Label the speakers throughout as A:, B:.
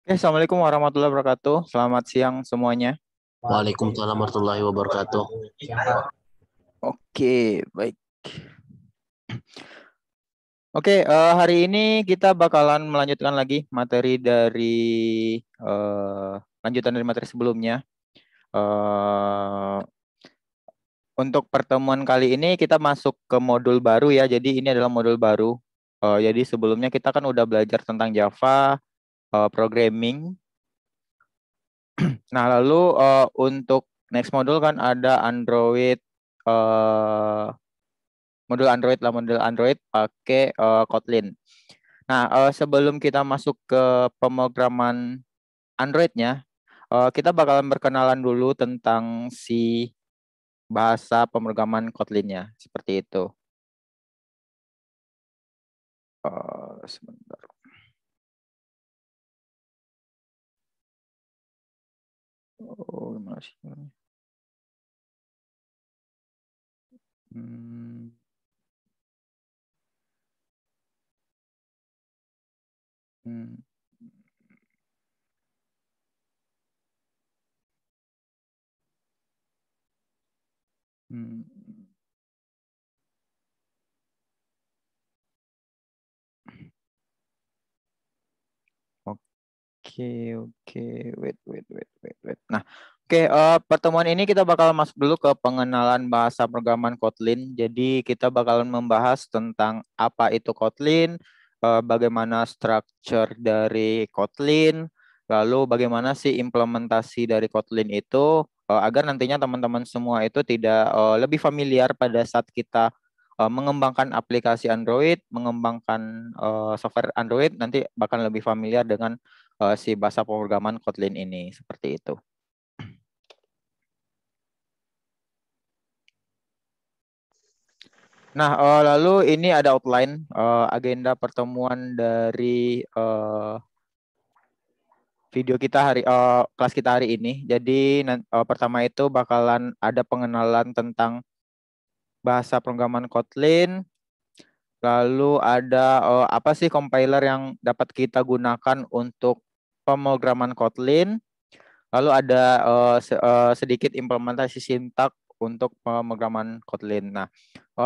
A: Assalamualaikum warahmatullahi wabarakatuh. Selamat siang semuanya.
B: Waalaikumsalam warahmatullahi wabarakatuh.
A: Oke, baik. Oke, hari ini kita bakalan melanjutkan lagi materi dari eh, lanjutan dari materi sebelumnya. Eh, untuk pertemuan kali ini kita masuk ke modul baru ya. Jadi ini adalah modul baru. Jadi sebelumnya kita kan udah belajar tentang Java, programming. Nah, lalu untuk next modul kan ada Android, eh, modul Android pakai Kotlin. Nah, sebelum kita masuk ke pemrograman Androidnya, kita bakalan berkenalan dulu tentang si bahasa pemrograman Kotlinnya, seperti itu. Sebentar. Oh, gimana sih? Hmm, hmm, hmm. Oke, oke, wait. Nah, oke, pertemuan ini kita bakal masuk dulu ke pengenalan bahasa programan Kotlin. Jadi kita bakalan membahas tentang apa itu Kotlin, bagaimana structure dari Kotlin, lalu bagaimana sih implementasi dari Kotlin itu, agar nantinya teman-teman semua itu tidak lebih familiar pada saat kita mengembangkan aplikasi Android, mengembangkan software Android, nanti bahkan lebih familiar dengan si bahasa pemrograman Kotlin ini seperti itu. Nah, lalu ini ada outline agenda pertemuan dari video kita kelas kita hari ini. Jadi pertama itu bakalan ada pengenalan tentang bahasa pemrograman Kotlin, lalu ada apa sih compiler yang dapat kita gunakan untuk pemrograman Kotlin. Lalu ada sedikit implementasi sintak untuk pemrograman Kotlin. Nah,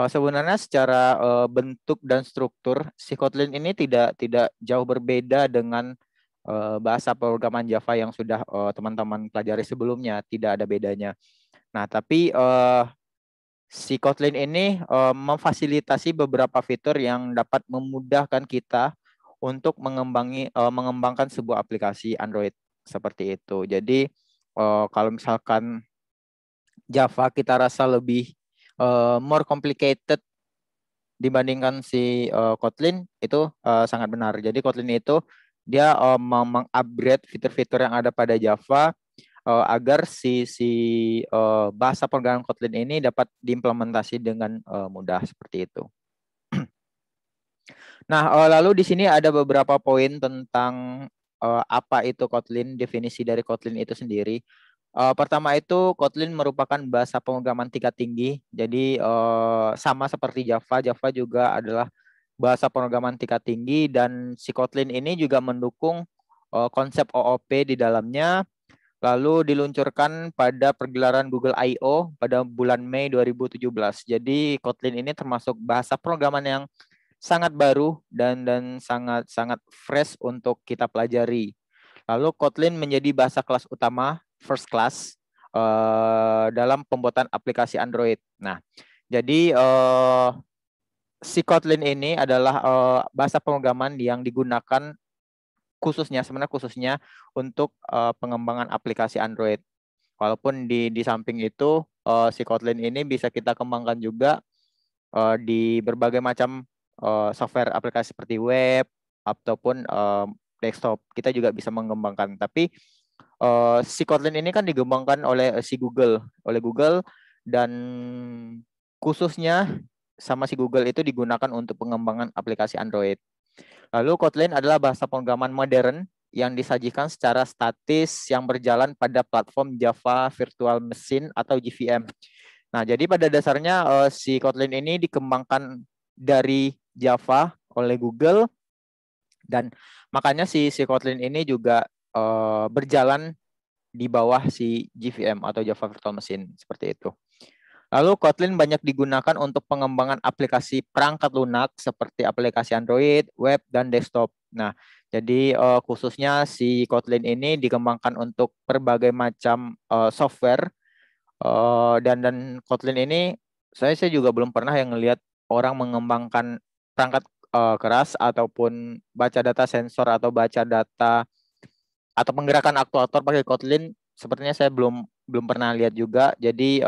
A: sebenarnya secara bentuk dan struktur si Kotlin ini tidak tidak jauh berbeda dengan bahasa pemrograman Java yang sudah teman-teman pelajari sebelumnya, tidak ada bedanya. Nah, tapi si Kotlin ini memfasilitasi beberapa fitur yang dapat memudahkan kita untuk mengembangkan sebuah aplikasi Android seperti itu. Jadi kalau misalkan Java kita rasa lebih more complicated dibandingkan si Kotlin itu sangat benar. Jadi Kotlin itu dia mengupgrade fitur-fitur yang ada pada Java agar si bahasa pemrograman Kotlin ini dapat diimplementasi dengan mudah seperti itu. Nah, lalu di sini ada beberapa poin tentang apa itu Kotlin, definisi dari Kotlin itu sendiri. Pertama itu Kotlin merupakan bahasa pemrograman tingkat tinggi. Jadi sama seperti Java, Java juga adalah bahasa pemrograman tingkat tinggi dan si Kotlin ini juga mendukung konsep OOP di dalamnya. Lalu diluncurkan pada pergelaran Google I/O pada bulan Mei 2017. Jadi Kotlin ini termasuk bahasa pemrograman yang sangat baru dan sangat sangat fresh untuk kita pelajari. Lalu Kotlin menjadi bahasa kelas utama first class dalam pembuatan aplikasi Android. Nah, jadi si Kotlin ini adalah bahasa pemrograman yang digunakan khususnya untuk pengembangan aplikasi Android. Walaupun di samping itu si Kotlin ini bisa kita kembangkan juga di berbagai macam software aplikasi seperti web ataupun desktop. Kita juga bisa mengembangkan. Tapi si Kotlin ini kan dikembangkan oleh oleh Google dan khususnya sama si Google itu digunakan untuk pengembangan aplikasi Android. Lalu Kotlin adalah bahasa pemrograman modern yang disajikan secara statis yang berjalan pada platform Java Virtual Machine atau JVM. Nah, jadi pada dasarnya si Kotlin ini dikembangkan dari Java oleh Google dan makanya si Kotlin ini juga berjalan di bawah si JVM atau Java Virtual Machine seperti itu. Lalu Kotlin banyak digunakan untuk pengembangan aplikasi perangkat lunak seperti aplikasi Android, web, dan desktop. Nah, jadi khususnya si Kotlin ini dikembangkan untuk berbagai macam software dan Kotlin ini saya juga belum pernah yang ngelihat orang mengembangkan perangkat keras ataupun baca data sensor atau baca data atau penggerakan aktuator pakai Kotlin. Sepertinya saya belum pernah lihat juga. Jadi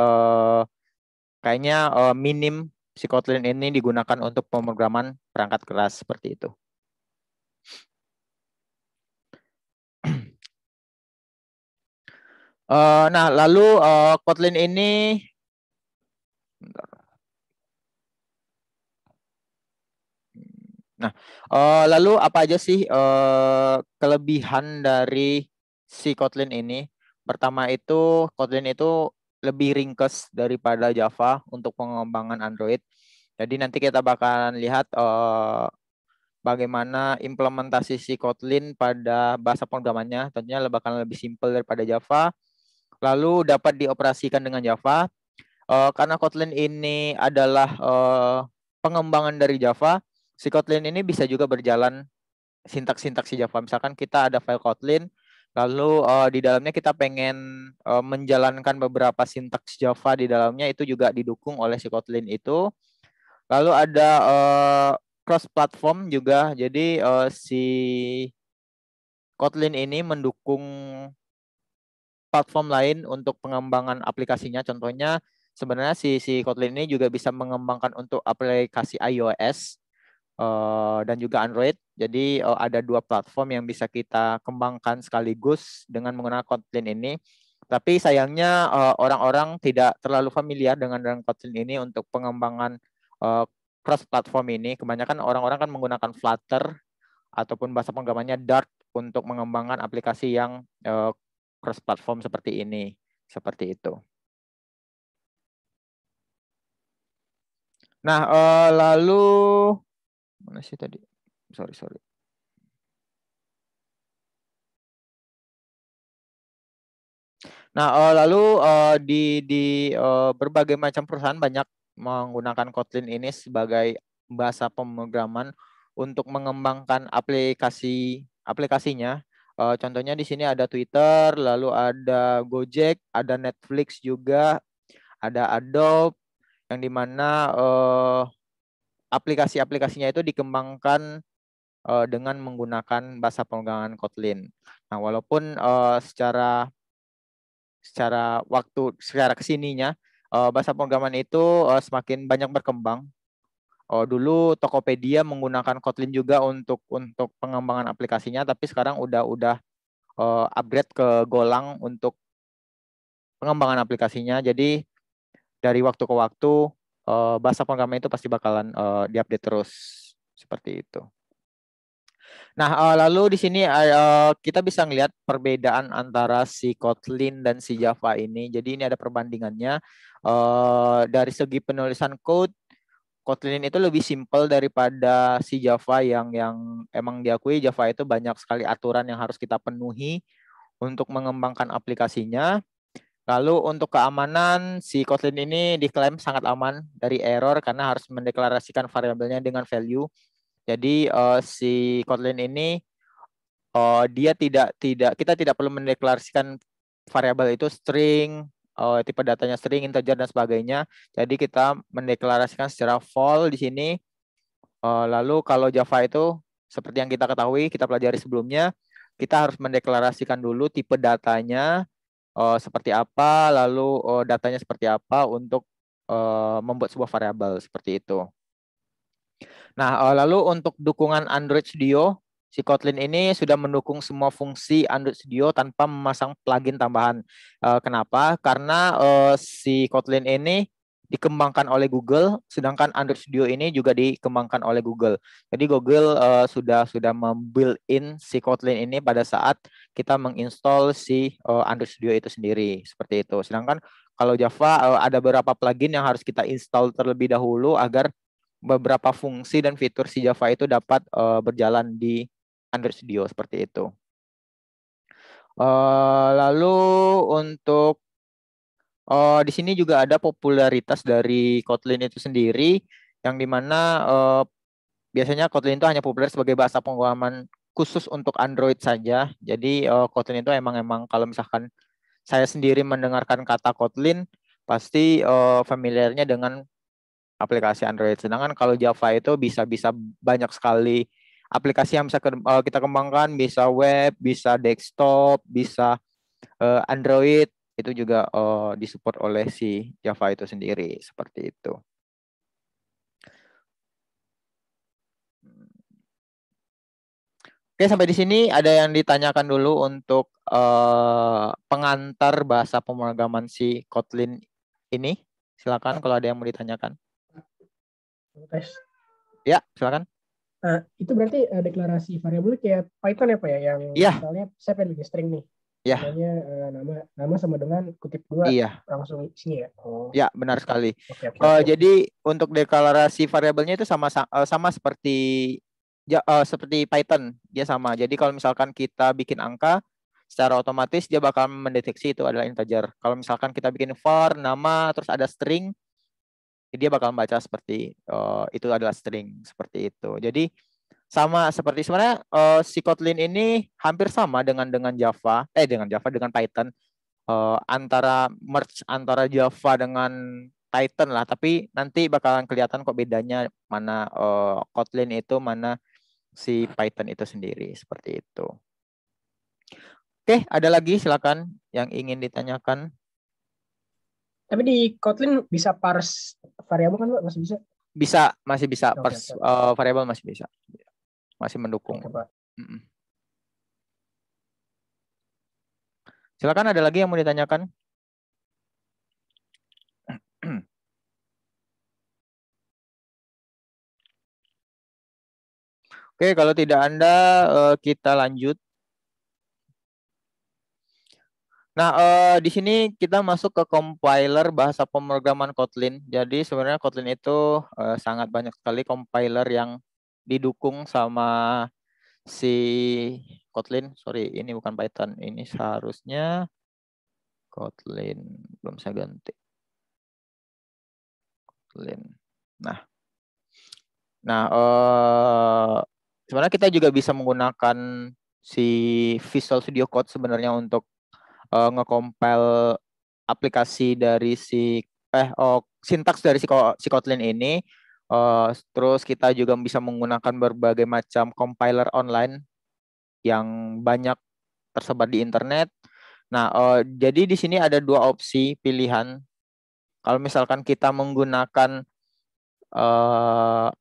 A: kayaknya minim si Kotlin ini digunakan untuk pemrograman perangkat keras seperti itu. Nah, lalu Kotlin ini, nah, lalu apa aja sih kelebihan dari si Kotlin ini? Pertama itu Kotlin itu lebih ringkes daripada Java untuk pengembangan Android. Jadi nanti kita bakalan lihat bagaimana implementasi si Kotlin pada bahasa programannya. Tentunya bakalan lebih simpel daripada Java. Lalu dapat dioperasikan dengan Java. Karena Kotlin ini adalah pengembangan dari Java, si Kotlin ini bisa juga berjalan sintaks-sintaks si Java. Misalkan kita ada file Kotlin, lalu di dalamnya kita pengen menjalankan beberapa sintaks Java di dalamnya, itu juga didukung oleh si Kotlin itu. Lalu ada cross platform juga. Jadi si Kotlin ini mendukung platform lain untuk pengembangan aplikasinya. Contohnya sebenarnya si Kotlin ini juga bisa mengembangkan untuk aplikasi iOS dan juga Android. Jadi ada dua platform yang bisa kita kembangkan sekaligus dengan menggunakan Kotlin ini. Tapi sayangnya orang-orang tidak terlalu familiar dengan Kotlin ini untuk pengembangan cross platform ini. Kebanyakan orang-orang kan menggunakan Flutter ataupun bahasa pemrogramannya Dart untuk mengembangkan aplikasi yang cross platform seperti ini, seperti itu. Nah, lalu mana sih tadi? Sorry. Nah, lalu di berbagai macam perusahaan banyak menggunakan Kotlin ini sebagai bahasa pemrograman untuk mengembangkan aplikasinya. Contohnya di sini ada Twitter, lalu ada Gojek, ada Netflix juga, ada Adobe, yang dimana aplikasi-aplikasinya itu dikembangkan dengan menggunakan bahasa pemrograman Kotlin. Nah, walaupun secara kesininya bahasa pemrograman itu semakin banyak berkembang. Dulu Tokopedia menggunakan Kotlin juga untuk pengembangan aplikasinya, tapi sekarang udah upgrade ke Golang untuk pengembangan aplikasinya. Jadi dari waktu ke waktu bahasa pemrograman itu pasti bakalan diupdate terus seperti itu. Nah, lalu di sini kita bisa melihat perbedaan antara si Kotlin dan si Java ini. Jadi ini ada perbandingannya. Dari segi penulisan code, Kotlin itu lebih simpel daripada si Java yang emang diakui Java itu banyak sekali aturan yang harus kita penuhi untuk mengembangkan aplikasinya. Lalu untuk keamanan, si Kotlin ini diklaim sangat aman dari error karena harus mendeklarasikan variabelnya dengan value. Jadi si Kotlin ini dia kita tidak perlu mendeklarasikan variabel itu string, tipe datanya string, integer dan sebagainya. Jadi kita mendeklarasikan secara for di sini. Lalu kalau Java itu seperti yang kita ketahui, kita pelajari sebelumnya, kita harus mendeklarasikan dulu tipe datanya seperti apa, lalu datanya seperti apa untuk membuat sebuah variabel seperti itu. Nah, lalu untuk dukungan Android Studio, si Kotlin ini sudah mendukung semua fungsi Android Studio tanpa memasang plugin tambahan. Kenapa? Karena si Kotlin ini dikembangkan oleh Google, sedangkan Android Studio ini juga dikembangkan oleh Google. Jadi Google sudah membuild-in si Kotlin ini pada saat kita menginstall si Android Studio itu sendiri, seperti itu. Sedangkan kalau Java ada beberapa plugin yang harus kita install terlebih dahulu agar beberapa fungsi dan fitur si Java itu dapat berjalan di Android Studio seperti itu. Lalu untuk di sini juga ada popularitas dari Kotlin itu sendiri, yang dimana biasanya Kotlin itu hanya populer sebagai bahasa pemrograman khusus untuk Android saja. Jadi Kotlin itu emang kalau misalkan saya sendiri mendengarkan kata Kotlin, pasti familiarnya dengan aplikasi Android. Sedangkan kalau Java itu bisa banyak sekali aplikasi yang bisa kita kembangkan, bisa web, bisa desktop, bisa Android, itu juga disupport oleh si Java itu sendiri, seperti itu. Oke, sampai di sini ada yang ditanyakan dulu untuk pengantar bahasa pemrograman si Kotlin ini. Silakan kalau ada yang mau ditanyakan.
C: Tes.
A: Ya, silakan.
C: Nah, itu berarti deklarasi variabel kayak Python ya Pak ya, yang misalnya saya pengen bikin string nih.
A: Ya.
C: Namanya nama sama dengan kutip dua, langsung isinya ya.
A: Ya, benar sekali.
C: Okay.
A: Jadi untuk deklarasi variabelnya itu sama seperti seperti Python, dia sama. Jadi kalau misalkan kita bikin angka, secara otomatis dia bakal mendeteksi itu adalah integer. Kalau misalkan kita bikin var, nama, terus ada string, dia bakal membaca seperti itu adalah string, seperti itu. Jadi sama seperti sebenarnya si Kotlin ini hampir sama dengan Java, dengan Python. Antara merge antara Java dengan Python lah, tapi nanti bakalan kelihatan kok bedanya mana Kotlin itu, mana si Python itu sendiri, seperti itu. Oke, ada lagi silakan yang ingin ditanyakan.
C: Tapi di Kotlin bisa parse variabel kan Pak? Masih bisa?
A: Masih bisa. Parse variabel masih bisa. Masih mendukung. Silakan, ada lagi yang mau ditanyakan? Oke, kalau tidak ada, kita lanjut. Nah, di sini kita masuk ke compiler bahasa pemrograman Kotlin. Jadi sebenarnya Kotlin itu sangat banyak sekali compiler yang didukung sama si Kotlin. Sorry, ini bukan Python. Ini seharusnya Kotlin. Belum saya ganti. Kotlin. Nah, sebenarnya kita juga bisa menggunakan si Visual Studio Code sebenarnya untuk nge-compile aplikasi dari sintaks dari si Kotlin ini. Terus kita juga bisa menggunakan berbagai macam compiler online yang banyak tersebar di internet. Nah, jadi di sini ada dua opsi pilihan. Kalau misalkan kita menggunakan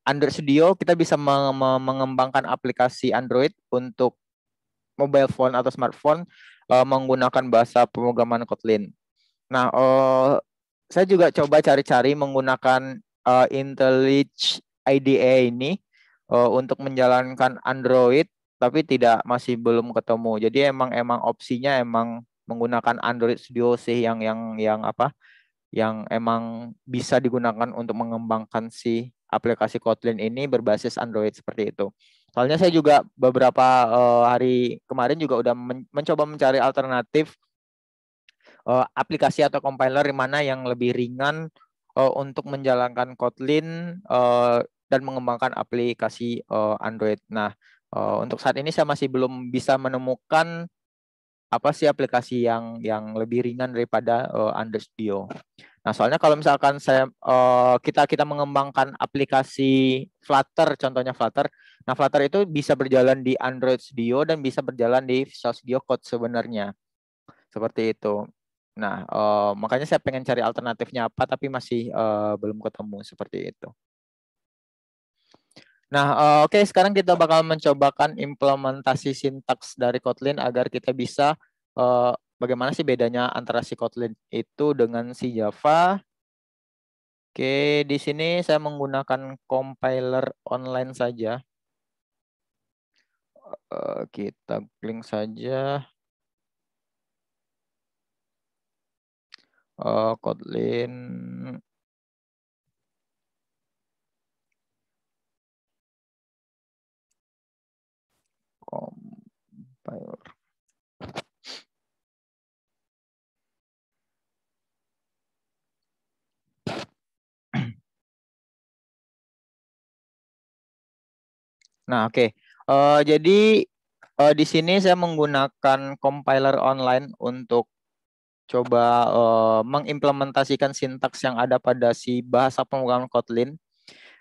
A: Android Studio, kita bisa mengembangkan aplikasi Android untuk mobile phone atau smartphone menggunakan bahasa pemrograman Kotlin. Nah, saya juga coba cari-cari menggunakan IntelliJ IDE ini untuk menjalankan Android, tapi masih belum ketemu. Jadi emang opsinya emang menggunakan Android Studio sih yang emang bisa digunakan untuk mengembangkan si aplikasi Kotlin ini berbasis Android seperti itu. Soalnya saya juga beberapa hari kemarin juga udah mencoba mencari alternatif aplikasi atau compiler mana yang lebih ringan untuk menjalankan Kotlin dan mengembangkan aplikasi Android. Nah, untuk saat ini saya masih belum bisa menemukan apa sih aplikasi yang lebih ringan daripada Android Studio. Nah, soalnya kalau misalkan kita mengembangkan aplikasi Flutter, contohnya Flutter. Nah, Flutter itu bisa berjalan di Android Studio dan bisa berjalan di Visual Studio Code sebenarnya. Seperti itu. Nah, makanya saya pengen cari alternatifnya apa, tapi masih belum ketemu seperti itu. Nah, oke, sekarang kita bakal mencobakan implementasi sintaks dari Kotlin agar kita bisa bagaimana sih bedanya antara si Kotlin itu dengan si Java. Oke, di sini saya menggunakan compiler online saja. Kita klik saja. Kotlin. Compiler. Nah, oke. Jadi di sini saya menggunakan compiler online untuk coba mengimplementasikan sintaks yang ada pada si bahasa pemrograman Kotlin.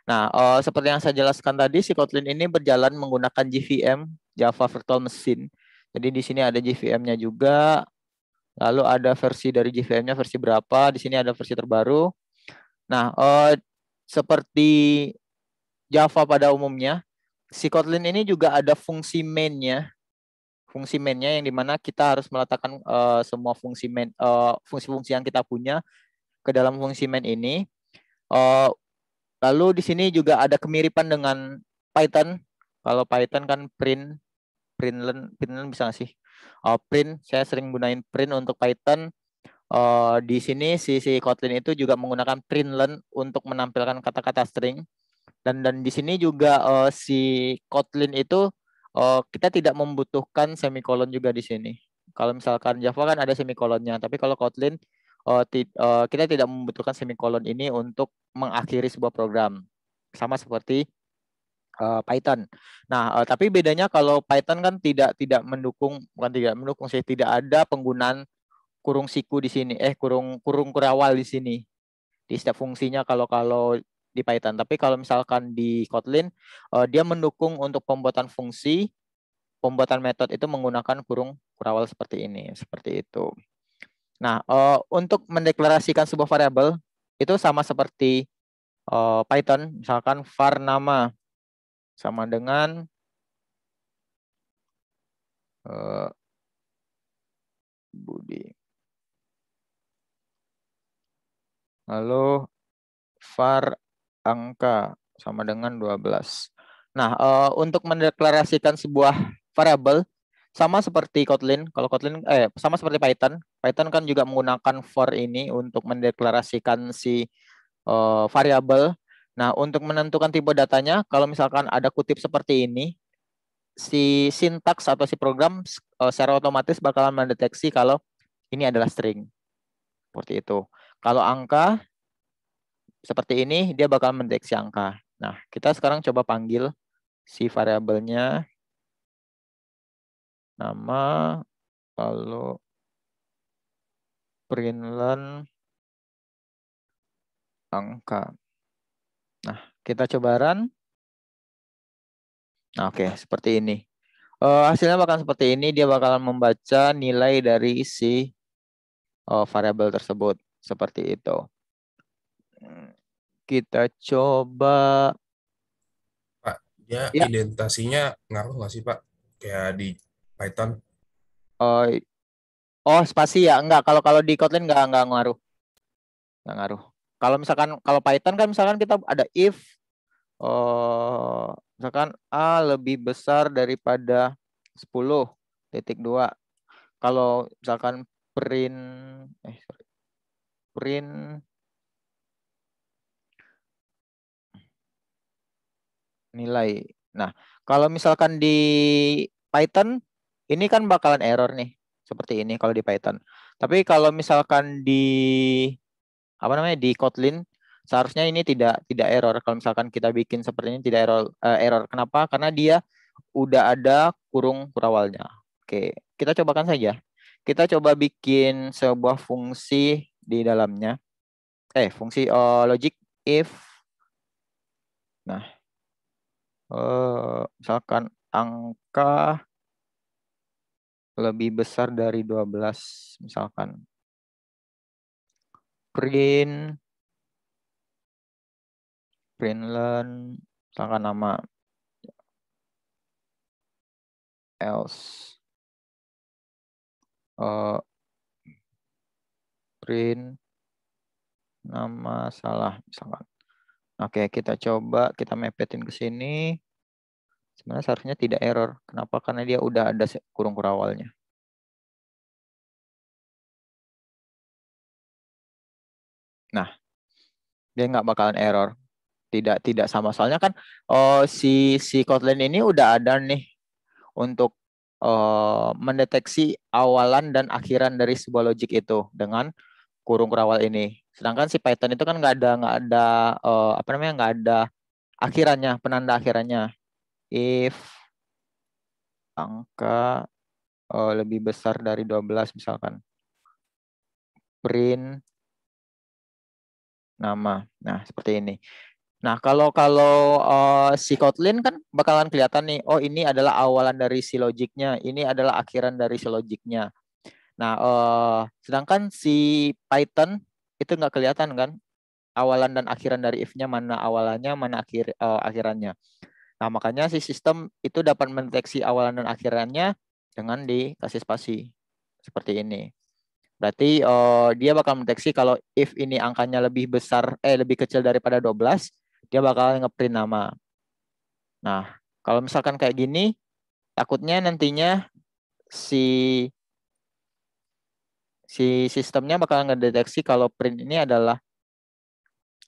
A: Nah, seperti yang saya jelaskan tadi, si Kotlin ini berjalan menggunakan JVM, Java Virtual Machine. Jadi di sini ada JVM-nya juga. Lalu ada versi dari JVM-nya versi berapa? Di sini ada versi terbaru. Nah, seperti Java pada umumnya, si Kotlin ini juga ada fungsi main-nya. Fungsi main-nya yang dimana kita harus meletakkan semua fungsi main, fungsi-fungsi yang kita punya ke dalam fungsi main ini. Lalu di sini juga ada kemiripan dengan Python. Kalau Python kan println bisa nggak sih? Print, saya sering gunain print untuk Python. Di sini si Kotlin itu juga menggunakan println untuk menampilkan kata-kata string. Dan di sini juga si Kotlin itu kita tidak membutuhkan semikolon juga di sini. Kalau misalkan Java kan ada semikolonnya, tapi kalau Kotlin kita tidak membutuhkan semikolon ini untuk mengakhiri sebuah program. Sama seperti Python. Nah, tapi bedanya kalau Python kan tidak mendukung, bukan tidak mendukung sih, tidak ada penggunaan kurung siku di sini, kurung kurawal di sini di setiap fungsinya kalau di Python. Tapi kalau misalkan di Kotlin, dia mendukung untuk pembuatan fungsi, pembuatan metode itu menggunakan kurung kurawal seperti ini, seperti itu. Nah, untuk mendeklarasikan sebuah variabel itu sama seperti Python, misalkan var nama sama dengan Budi. Lalu var angka sama dengan 12. Nah, untuk mendeklarasikan sebuah variabel sama seperti Kotlin. Kalau Kotlin sama seperti Python. Python kan juga menggunakan for ini untuk mendeklarasikan si variabel. Nah, untuk menentukan tipe datanya, kalau misalkan ada kutip seperti ini, si sintaks atau si program secara otomatis bakalan mendeteksi kalau ini adalah string. Seperti itu. Kalau angka seperti ini, dia bakal mendeteksi angka. Nah, kita sekarang coba panggil si variabelnya nama, lalu println angka. Nah, kita coba run. Nah, oke, seperti ini. Hasilnya bakal seperti ini, dia bakalan membaca nilai dari si variabel tersebut. Seperti itu. Kita coba.
D: Pak, dia
A: Ya.
D: identasinya ngaruh nggak sih, Pak? Kayak di Python?
A: Spasi ya? Enggak, kalau di Kotlin enggak ngaruh. Enggak ngaruh. Kalau misalkan kalau Python kan misalkan kita ada if misalkan A lebih besar daripada 10.2. Kalau misalkan print nilai. Nah, kalau misalkan di Python ini kan bakalan error nih. Seperti ini kalau di Python. Tapi kalau misalkan di di Kotlin seharusnya ini tidak error. Kalau misalkan kita bikin seperti ini tidak error. Kenapa? Karena dia udah ada kurung kurawalnya. Oke, kita cobakan saja. Kita coba bikin sebuah fungsi di dalamnya. Fungsi logic if. Nah, misalkan angka lebih besar dari 12, misalkan. Println, misalkan nama. Else. Print nama salah misalkan. Oke, kita coba kita mapetin ke sini. Sebenarnya seharusnya tidak error. Kenapa? Karena dia udah ada kurung kurawalnya. Nah, dia nggak bakalan error. Tidak sama, soalnya kan si Kotlin ini udah ada nih untuk mendeteksi awalan dan akhiran dari sebuah logic itu dengan kurung kurawal ini. Sedangkan si Python itu kan nggak ada nggak ada akhirannya, penanda akhirannya. if angka lebih besar dari 12 misalkan. Print nama. Nah, seperti ini. Nah, kalau si Kotlin kan bakalan kelihatan nih, oh ini adalah awalan dari si logiknya, ini adalah akhiran dari si logiknya. Nah, sedangkan si Python itu nggak kelihatan kan, awalan dan akhiran dari if-nya, mana awalannya, mana akhirannya. Nah, makanya si sistem itu dapat mendeteksi awalan dan akhirannya dengan dikasih spasi seperti ini. Berarti dia bakal mendeteksi kalau if ini angkanya lebih besar, lebih kecil daripada 12, dia bakal ngeprint nama. Nah, kalau misalkan kayak gini, takutnya nantinya si sistemnya bakal ngedeteksi kalau print ini adalah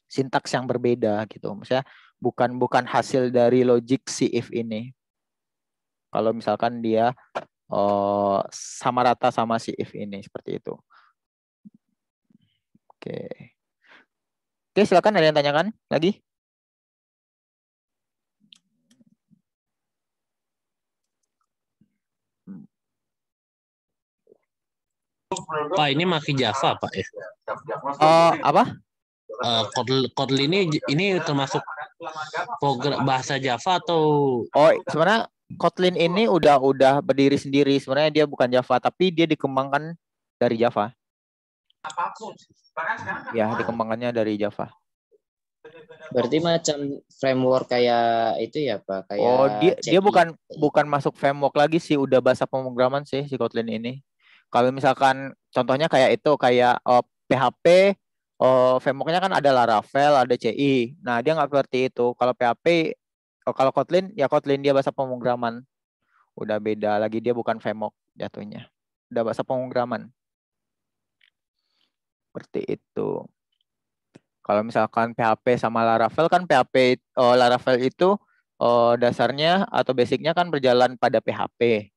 A: sintaks yang berbeda gitu. Maksudnya bukan hasil dari logik si if ini. Kalau misalkan dia sama rata sama si if ini, seperti itu. Oke. Oke, silakan, ada yang tanyakan lagi?
B: Pak, ini pakai Java, Pak ya?
A: Apa?
B: Kotlin ini termasuk bahasa Java atau?
A: Oh, sebenarnya Kotlin ini udah berdiri sendiri. Sebenarnya dia bukan Java, tapi dia dikembangkan dari Java. Ya, dikembangkannya dari Java.
E: Berarti macam framework kayak itu ya, Pak? Kayak
A: Oh, dia bukan masuk framework lagi sih, udah bahasa pemrograman sih si Kotlin ini. Kalau misalkan contohnya kayak itu, kayak PHP, frameworknya kan ada Laravel, ada CI. Nah, dia nggak seperti itu. Kalau PHP, kalau Kotlin, ya Kotlin dia bahasa pemrograman. Udah beda lagi, dia bukan framework jatuhnya. Udah bahasa pemrograman. Seperti itu. Kalau misalkan PHP sama Laravel kan Laravel itu dasarnya atau basicnya kan berjalan pada PHP.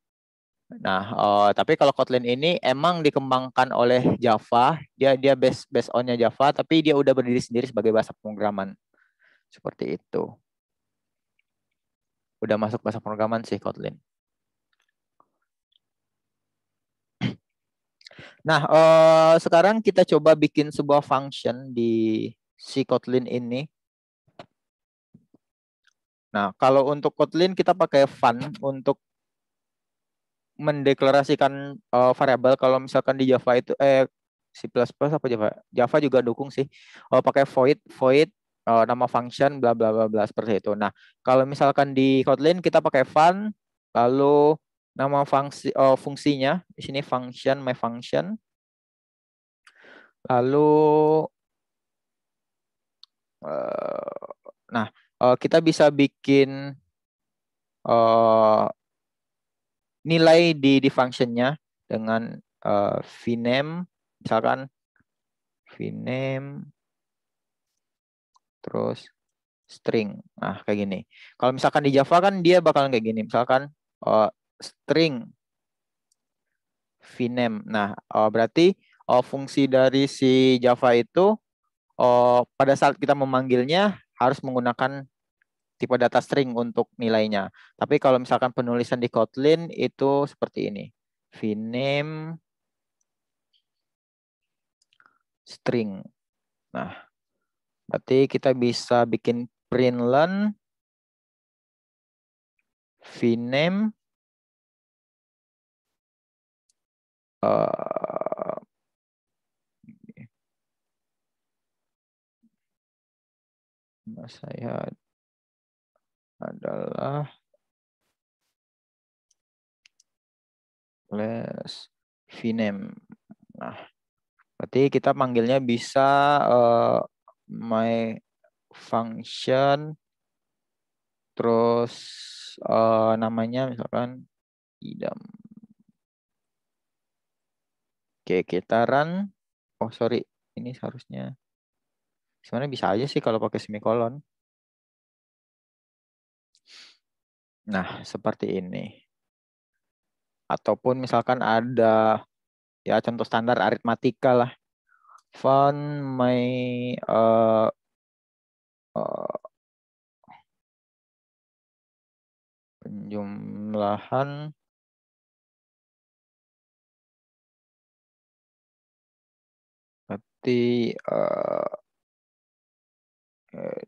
A: Nah, tapi kalau Kotlin ini emang dikembangkan oleh Java, dia based on-nya Java, tapi dia udah berdiri sendiri sebagai bahasa pemrograman. Seperti itu. Udah masuk bahasa pemrograman sih Kotlin. Nah, sekarang kita coba bikin sebuah function di si Kotlin ini. Nah, kalau untuk Kotlin kita pakai fun untuk mendeklarasikan variabel. Kalau misalkan di Java itu C++ apa Java? Java juga dukung sih. Pakai void nama function bla bla bla bla seperti itu. Nah, kalau misalkan di Kotlin kita pakai fun, lalu nama fungsinya di sini function my function. Lalu kita bisa bikin nilai di functionnya dengan vname, misalkan vname terus string. Nah, kayak gini. Kalau misalkan di Java kan dia bakalan kayak gini. Misalkan string vname. Nah, berarti fungsi dari si Java itu pada saat kita memanggilnya harus menggunakan tipe data string untuk nilainya. Tapi kalau misalkan penulisan di Kotlin itu seperti ini. Vname string. Nah, berarti kita bisa bikin println vname saya adalah vname. Nah, berarti kita manggilnya bisa my function terus namanya misalkan idam. Oke, kita run. Oh, sorry. Ini seharusnya sebenarnya bisa aja sih kalau pakai semikolon. Nah, seperti ini. Ataupun misalkan ada ya contoh standar aritmatika lah. Fun my penjumlahan berarti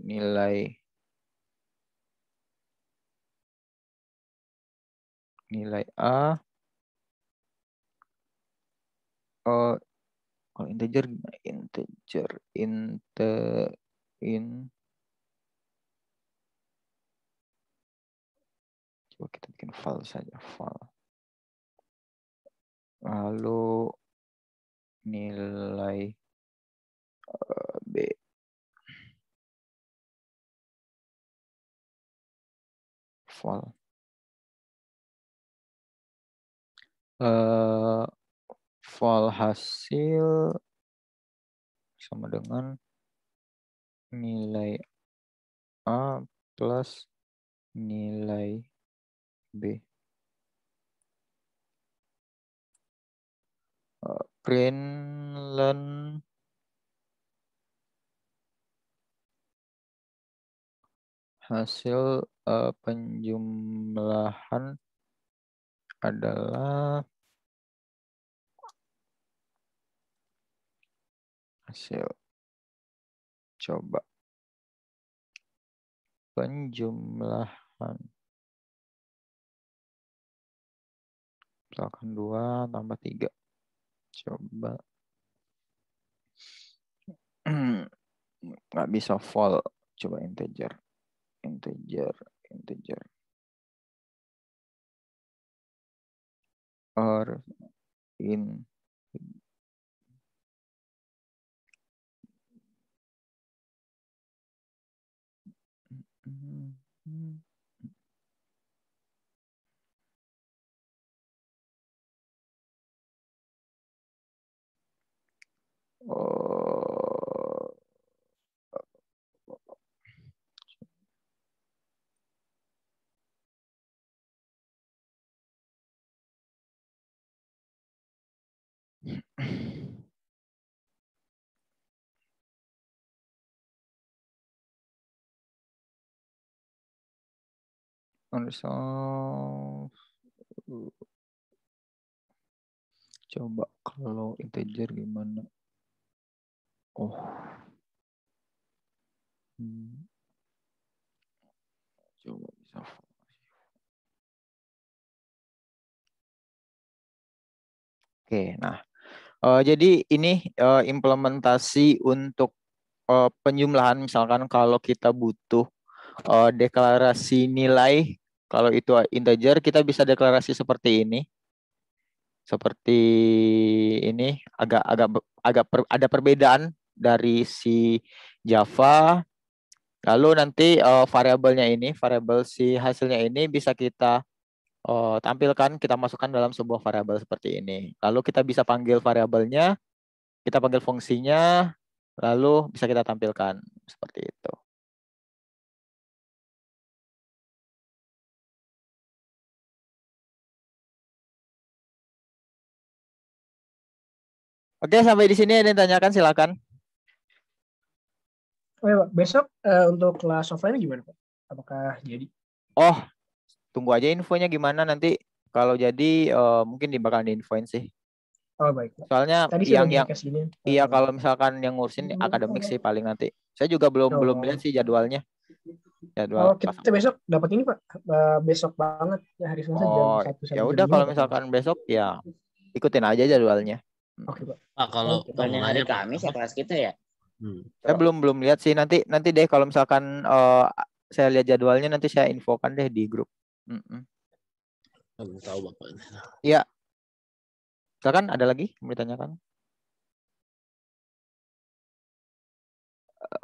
A: nilai A kalau integer gimana? Coba kita bikin file saja, file. Lalu nilai B. File. File hasil sama dengan nilai A plus nilai B. Println hasil penjumlahan adalah hasil coba penjumlahan misalkan 2 tambah 3 coba nggak bisa full, coba integer or in unresolved. Coba kalau integer gimana? Oh. Coba bisa. Oke, nah. Jadi ini implementasi untuk penjumlahan, misalkan kalau kita butuh deklarasi nilai, kalau itu integer kita bisa deklarasi seperti ini. Seperti ini ada perbedaan dari si Java. Lalu nanti variabel si hasilnya ini bisa kita tampilkan, kita masukkan dalam sebuah variabel seperti ini. Lalu kita bisa panggil variabelnya, kita panggil fungsinya, lalu bisa kita tampilkan seperti itu. Oke, sampai di sini ada yang tanyakan, silakan.
C: Oh ya, Pak. Besok untuk kelas offline gimana, Pak? Apakah jadi?
A: Oh, tunggu aja infonya gimana nanti. Kalau jadi mungkin bakal diinfoin sih.
C: Oh baik, Pak.
A: Soalnya
C: tadi
A: iya kalau misalkan yang ngurusin akademik sih paling nanti. Saya juga belum lihat sih jadwalnya.
C: Kita besok dapat ini, Pak. Besok banget ya, hari Selasa jam 1 sampai
A: ya udah kalau misalkan besok ya ikutin aja jadwalnya.
C: Oke, Pak.
B: Kalau
E: hari Kamis ya kelas kita ya?
A: Saya belum lihat sih, nanti deh kalau misalkan saya lihat jadwalnya nanti saya infokan deh di grup.
B: Tahu Bapak.
A: Iya. Silakan, ada lagi yang mau ditanyakan?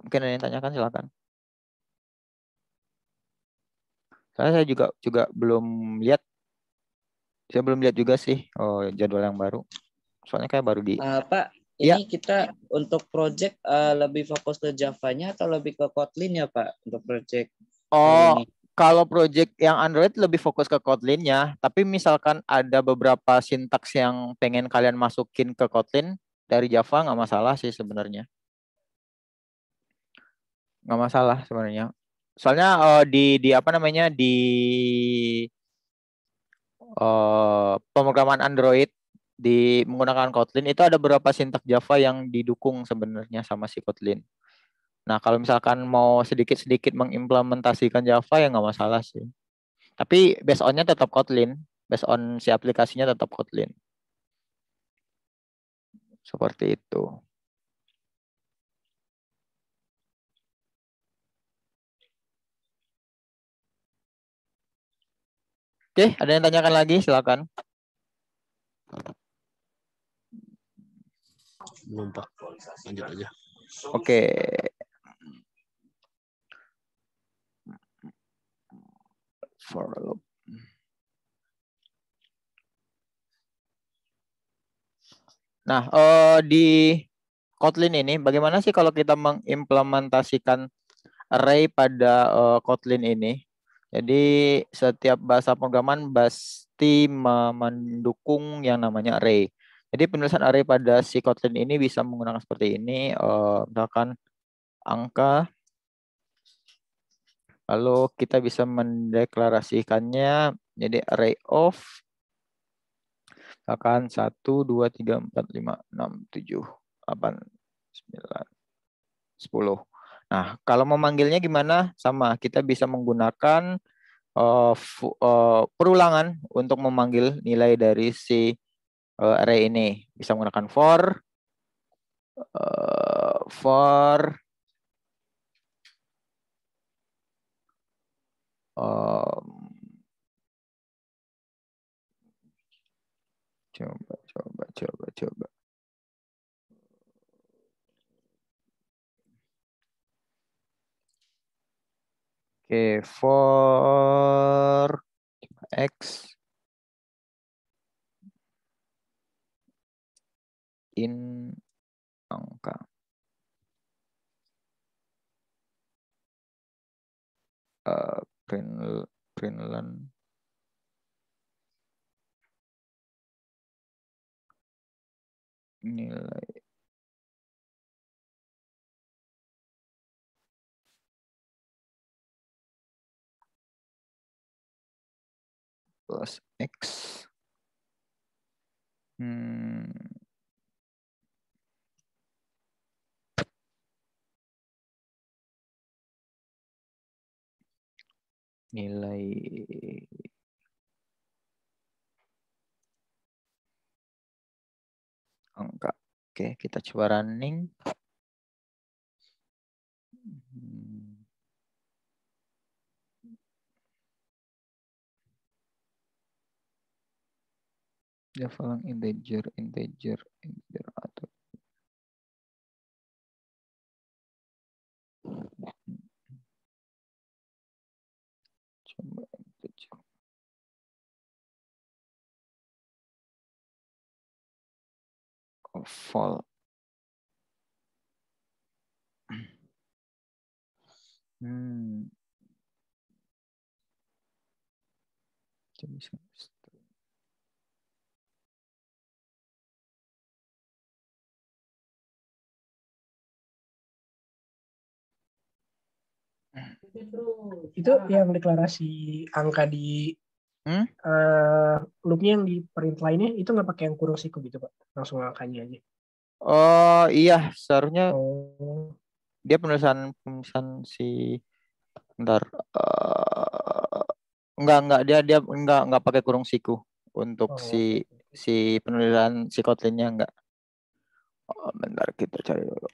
A: Mungkin ada yang tanyakan, silakan. Saya juga belum lihat. Saya belum lihat juga sih jadwal yang baru. Soalnya kayak baru di
E: Pak, ini kita untuk project lebih fokus ke Java-nya atau lebih ke Kotlin ya, Pak, untuk project hari ini?
A: Kalau project yang Android lebih fokus ke Kotlin-nya, tapi misalkan ada beberapa sintaks yang pengen kalian masukin ke Kotlin dari Java, nggak masalah sih sebenarnya. Nggak masalah sebenarnya. Soalnya di apa namanya di pemrograman Android di menggunakan Kotlin itu ada beberapa sintak Java yang didukung sebenarnya sama si Kotlin. Nah, kalau misalkan mau sedikit-sedikit mengimplementasikan Java ya nggak masalah sih. Tapi based on-nya tetap Kotlin, based on si aplikasinya tetap Kotlin. Seperti itu. Oke, ada yang tanyakan lagi? Silakan.
B: Belum Pak, lanjut aja.
A: Oke. For loop. Nah, di Kotlin ini bagaimana sih kalau kita mengimplementasikan array pada Kotlin ini? Jadi setiap bahasa pemrograman pasti mendukung yang namanya array. Jadi penulisan array pada si Kotlin ini bisa menggunakan seperti ini, misalkan angka, lalu kita bisa mendeklarasikannya jadi array of misalkan 1, 2, 3, 4, 5, 6, 7, 8, 9, 10. Nah, kalau memanggilnya gimana? Sama, kita bisa menggunakan perulangan untuk memanggil nilai dari si array ini. Bisa menggunakan for coba. Oke, for x in angka. Println nilai plus x. Nilai angka. Oke, kita coba running. Java integer atau coba integer. Vol.
C: Itu yang deklarasi angka di loopnya yang di print lainnya itu nggak pakai yang kurung siku gitu Pak, langsung angkanya aja.
A: Oh iya, seharusnya dia penulisan si bentar. Enggak dia enggak pakai kurung siku untuk si penulisan si Kotlinnya enggak. Bentar kita cari dulu.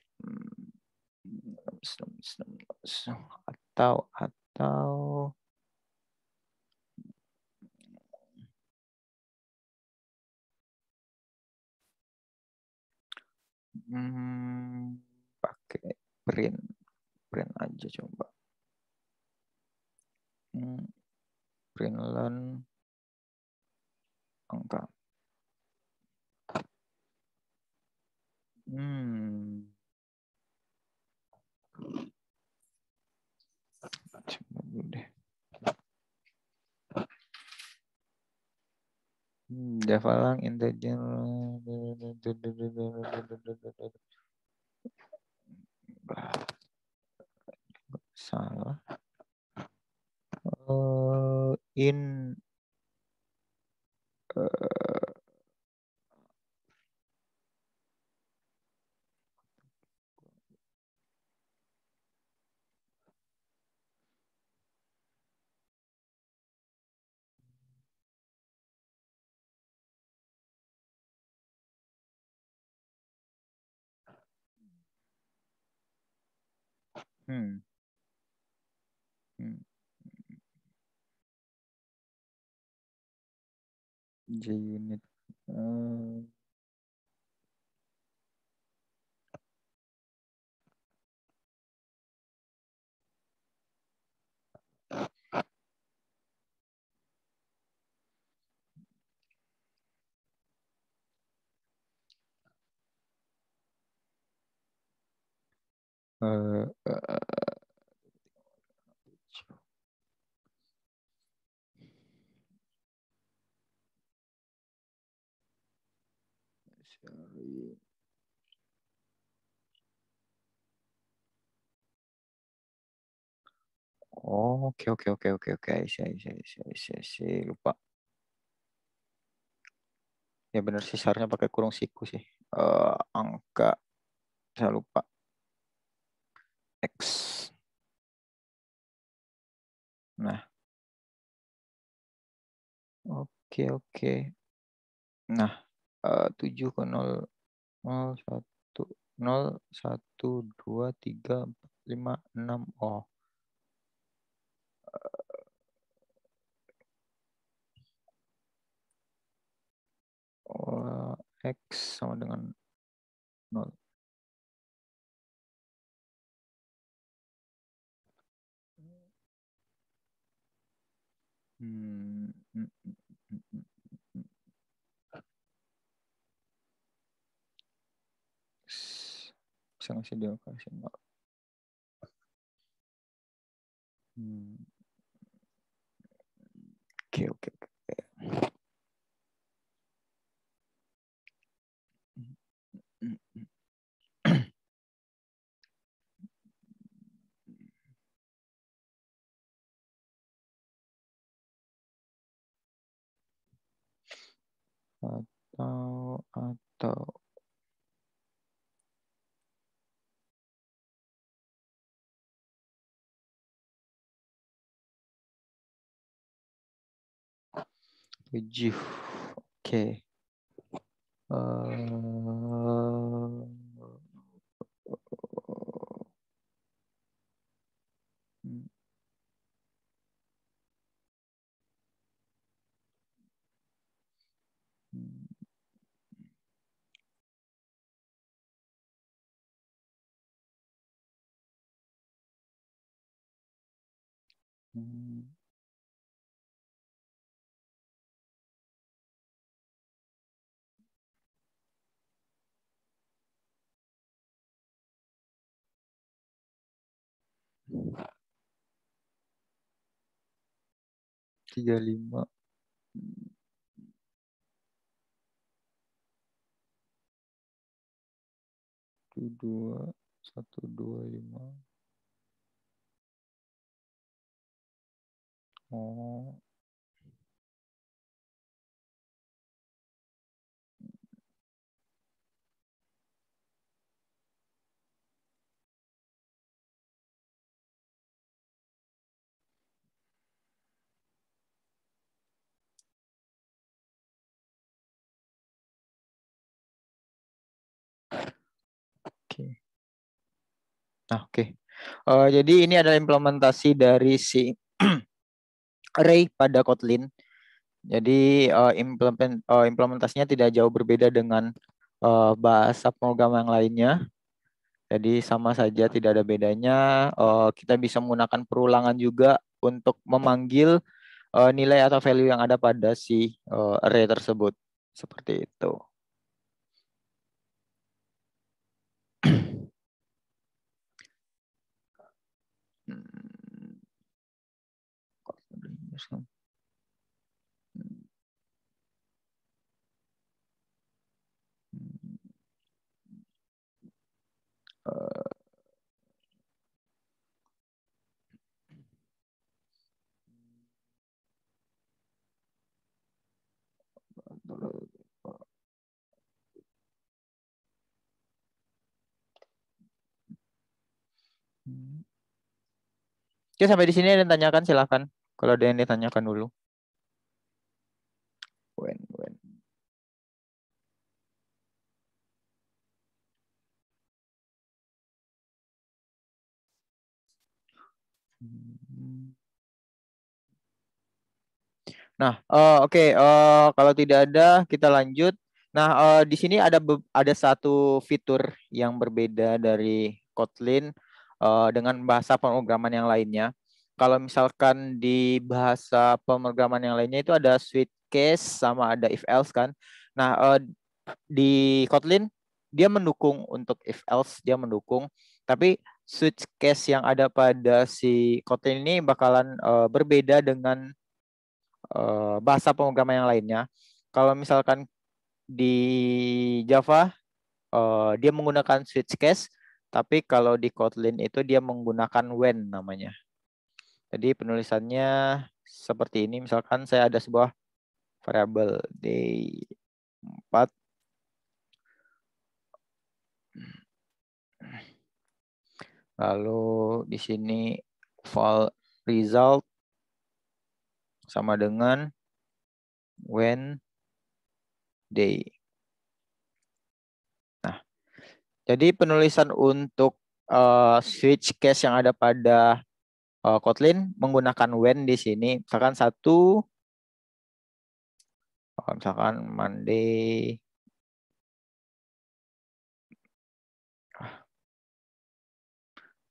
A: Atau pakai print aja coba. Println angka. Coba dulu deh. Java lang integer salah. in hmm. JUnit. Sorry. Oh, oke. Saya lupa. Ya benar sih, seharusnya pakai kurung siku sih. Angka saya lupa. X. Nah, oke. Nah, 7 ke 0, 1, 0, 1, 2, 3, 4, 5, 6. Oh, X sama dengan 0. Bisa ngasih dia kasih 0. Oke. Atau 7. Oke. Tiga lima. Dua 125. Oh. Oke. Nah, oke. Jadi ini adalah implementasi dari si array pada Kotlin. Jadi implementasinya tidak jauh berbeda dengan bahasa pemrograman yang lainnya. Jadi sama saja, tidak ada bedanya. Kita bisa menggunakan perulangan juga untuk memanggil nilai atau value yang ada pada si array tersebut. Seperti itu. Oke, sampai di sini ada yang tanyakan, silakan. Kalau ada yang ditanyakan dulu. When. Nah, oke, kalau tidak ada kita lanjut. Nah, di sini ada satu fitur yang berbeda dari Kotlin dengan bahasa pemrograman yang lainnya. Kalau misalkan di bahasa pemrograman yang lainnya itu ada switch case sama ada if else kan. Nah, di Kotlin dia mendukung untuk if else, dia mendukung, tapi switch case yang ada pada si Kotlin ini bakalan berbeda dengan bahasa pemrograman yang lainnya. Kalau misalkan di Java dia menggunakan switch case, tapi kalau di Kotlin itu dia menggunakan when namanya. Jadi penulisannya seperti ini. Misalkan saya ada sebuah variabel day 4. Lalu di sini file result sama dengan when day. Nah, jadi penulisan untuk switch case yang ada pada Kotlin menggunakan when di sini. Misalkan misalkan Monday,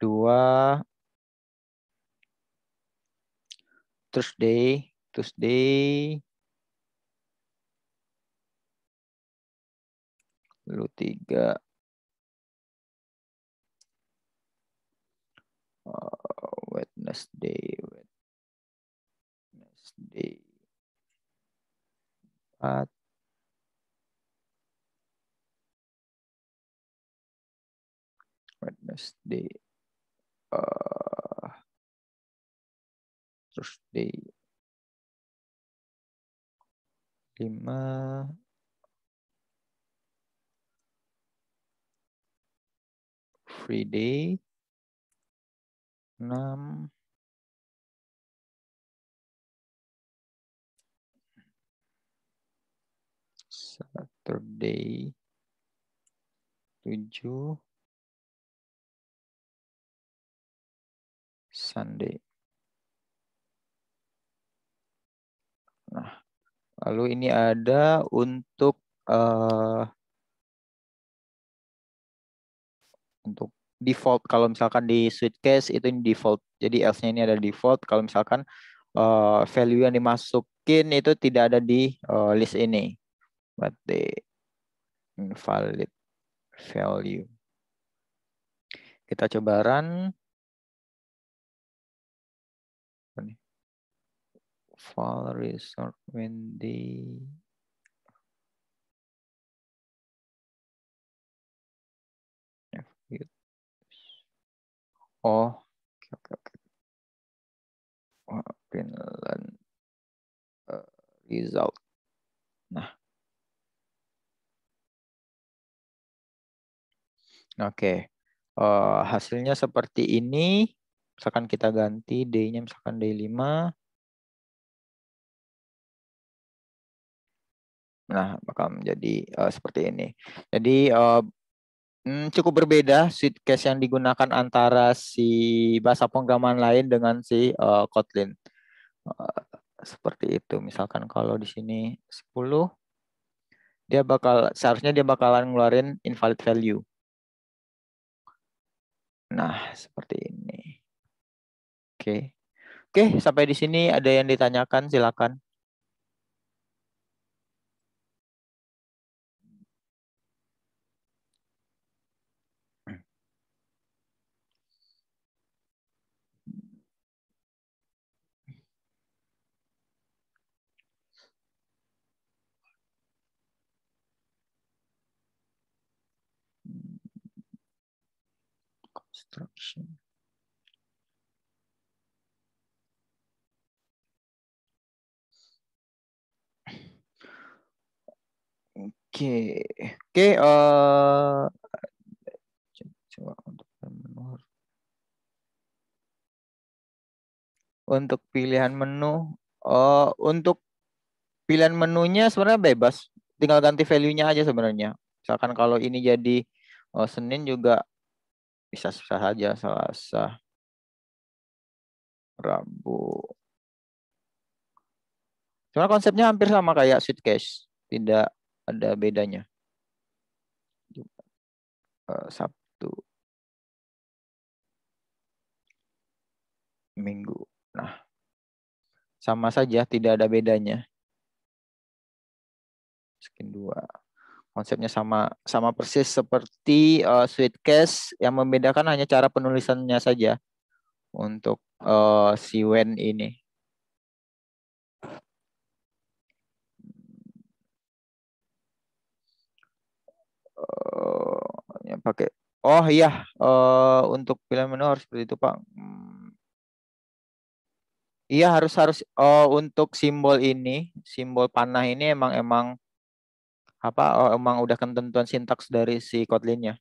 A: dua, Tuesday, lalu 3, Wednesday, 4, Wednesday, Thursday, 5, Friday, 6, Saturday, 7, Sunday. Nah, lalu ini ada untuk default. Kalau misalkan di switch case itu ini default. Jadi else-nya ini ada default. Kalau misalkan value yang dimasukin itu tidak ada di list ini. Berarti invalid value. Kita coba run. File resort when the oke. Finland result. Nah, oke. Hasilnya seperti ini. Misalkan kita ganti day-nya misalkan day 5. Nah, bakal menjadi seperti ini. Jadi cukup berbeda switch case yang digunakan antara si bahasa pemrograman lain dengan si Kotlin. Seperti itu. Misalkan kalau di sini 10, seharusnya dia bakalan ngeluarin invalid value. Nah, seperti ini. Oke. Oke, sampai di sini ada yang ditanyakan, silakan. Construction. Oke. Coba untuk pilihan menu. Untuk pilihan menunya sebenarnya bebas. Tinggal ganti value-nya aja sebenarnya. Misalkan kalau ini jadi Senin juga bisa saja, Selasa, Rabu. Cuma konsepnya hampir sama kayak Suitcase, tidak ada bedanya. Sabtu, Minggu. Nah, sama saja, tidak ada bedanya. Skin 2. Konsepnya sama persis seperti Suitcase, yang membedakan hanya cara penulisannya saja untuk si when ini. Pakai. Oh iya, untuk pilihan menu harus seperti itu, Pak. Iya, harus untuk simbol ini, simbol panah ini emang udah ketentuan sintaks dari si Kotlin-nya.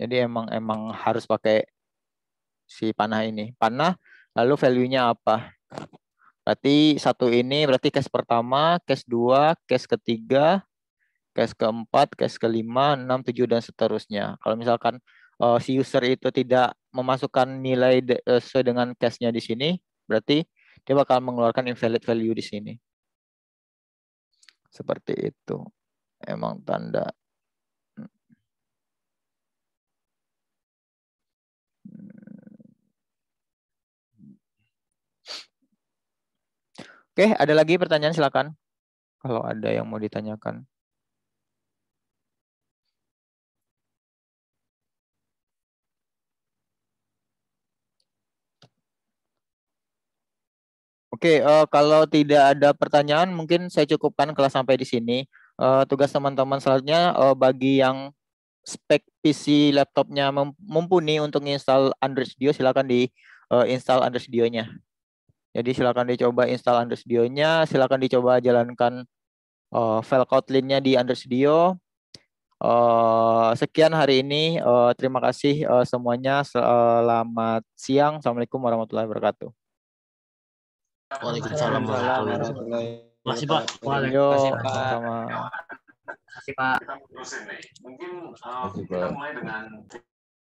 A: Jadi emang harus pakai si panah ini. Panah lalu value-nya apa? Berarti satu ini berarti case pertama, case 2, case ketiga, case keempat, case kelima, 6, 7 dan seterusnya. Kalau misalkan si user itu tidak memasukkan nilai sesuai dengan case-nya di sini, berarti dia bakal mengeluarkan invalid value di sini. Seperti itu. Emang tanda. Oke, ada lagi pertanyaan silakan. Kalau ada yang mau ditanyakan. Oke, kalau tidak ada pertanyaan, mungkin saya cukupkan kelas sampai di sini. Tugas teman-teman selanjutnya bagi yang spek PC laptopnya mumpuni untuk install Android Studio, silakan di install Android Studio-nya. Jadi silakan dicoba install Android Studio-nya, silakan dicoba jalankan file Kotlin-nya di Android Studio. Sekian hari ini. Terima kasih semuanya. Selamat siang. Assalamualaikum warahmatullahi wabarakatuh.
B: Waalaikumsalam warahmatullahi wabarakatuh. Masih Pak.
A: Waalaikumsalam. Sama.
B: Masih Pak.
D: Mungkin kita mulai dengan